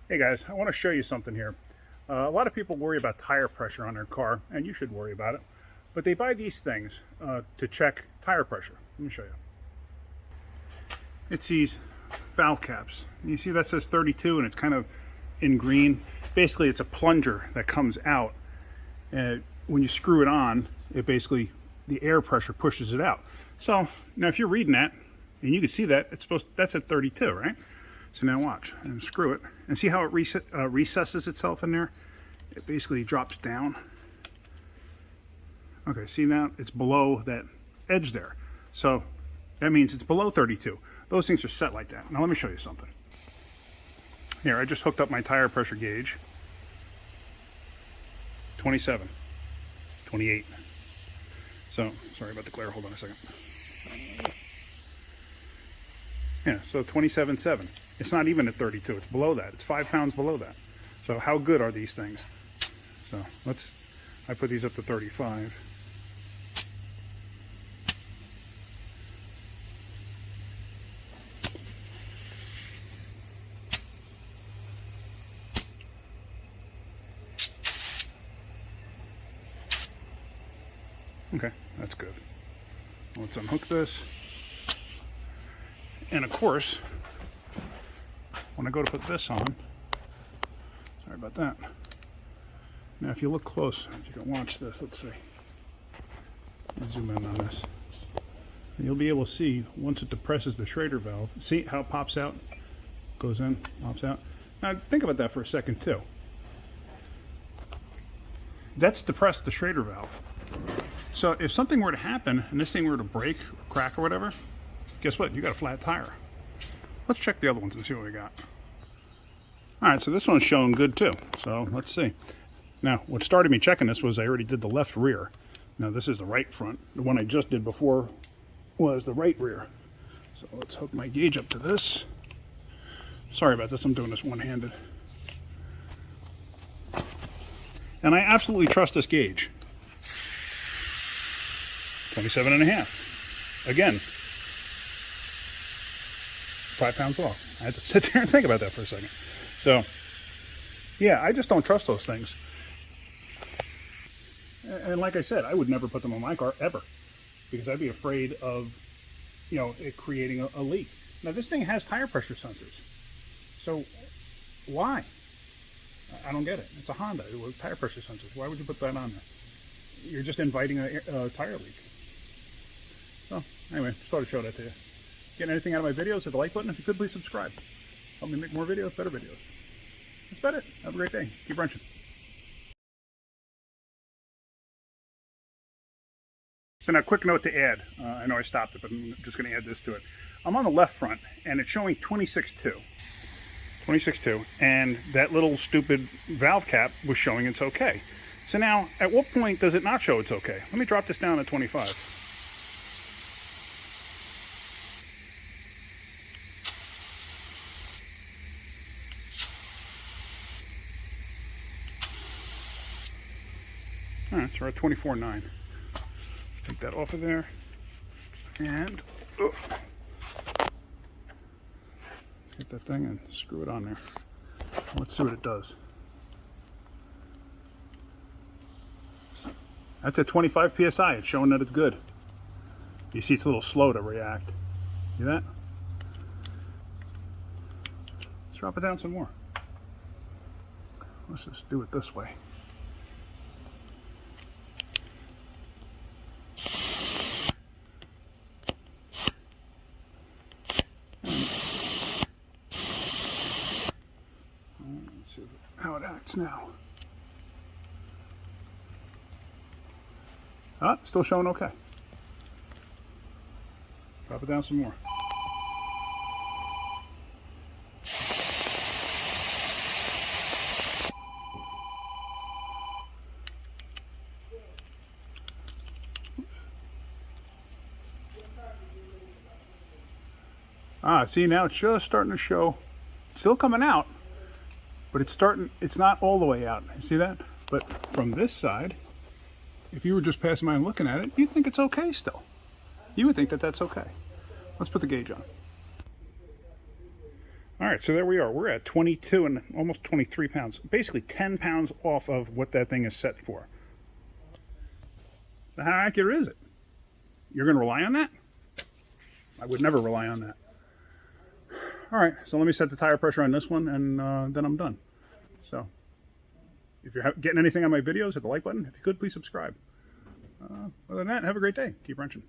Hey guys, I want to show you something here. A lot of people worry about tire pressure on their car, and you should worry about it. But they buy these things to check tire pressure. Let me show you. It's these valve caps. You see that says 32 and it's kind of in green. Basically, it's a plunger that comes out. And when you screw it on, it basically, the air pressure pushes it out. So now if you're reading that, and you can see that, that's at 32, right? So now watch, and screw it, and see how it recesses itself in there? It basically drops down. Okay, see now it's below that edge there. So that means it's below 32. Those things are set like that. Now let me show you something. Here, I just hooked up my tire pressure gauge. 27, 28. So, sorry about the glare, hold on a second. Yeah, so 27.7. It's not even at 32, it's below that. It's 5 pounds below that. So how good are these things? So I put these up to 35. Okay, that's good. Let's unhook this. And of course, when I go to put this on, sorry about that. Now if you look close, if you can watch this, let's see. Zoom in on this. And you'll be able to see once it depresses the Schrader valve. See how it pops out? Goes in, pops out. Now think about that for a second too. That's depressed the Schrader valve. So if something were to happen and this thing were to break, or crack or whatever, guess what? You got a flat tire. Let's check the other ones and see what we got. Alright, so this one's showing good too. So let's see. Now, what started me checking this was I already did the left rear. Now this is the right front. The one I just did before was the right rear. So let's hook my gauge up to this. Sorry about this, I'm doing this one-handed. And I absolutely trust this gauge. 27.5. Again, 5 pounds off. I had to sit there and think about that for a second. So, yeah, I just don't trust those things. And like I said, I would never put them on my car ever, because I'd be afraid of, it creating a leak. Now this thing has tire pressure sensors, so why? I don't get it. It's a Honda with tire pressure sensors. Why would you put that on there? You're just inviting a tire leak. So anyway, just thought I'd show that to you. Getting anything out of my videos, hit the like button. If you could, please subscribe. Help me make more videos, better videos. That's about it. Have a great day. Keep wrenching. So now, quick note to add. I know I stopped it, but I'm just going to add this to it. I'm on the left front, and it's showing 26.2. 26.2, and that little stupid valve cap was showing it's okay. So now, at what point does it not show it's okay? Let me drop this down to 25. All right, so we're at 24.9. Take that off of there, and let's get that thing and screw it on there. Let's see what it does. That's at 25 psi. It's showing that it's good. You see it's a little slow to react. See that? Let's drop it down some more. Let's just do it this way. Let's see how it acts now. Still showing okay. Drop it down some more. See, now it's just starting to show. It's still coming out, but it's not all the way out. You see that? But from this side, if you were just passing by and looking at it, you'd think it's okay still. You would think that that's okay. Let's put the gauge on. All right, so there we are. We're at 22 and almost 23 pounds. Basically 10 pounds off of what that thing is set for. So how accurate is it? You're going to rely on that? I would never rely on that. All right, so let me set the tire pressure on this one, and then I'm done. So if you're getting anything on my videos, hit the like button. If you could, please subscribe. Other than that, have a great day. Keep wrenching.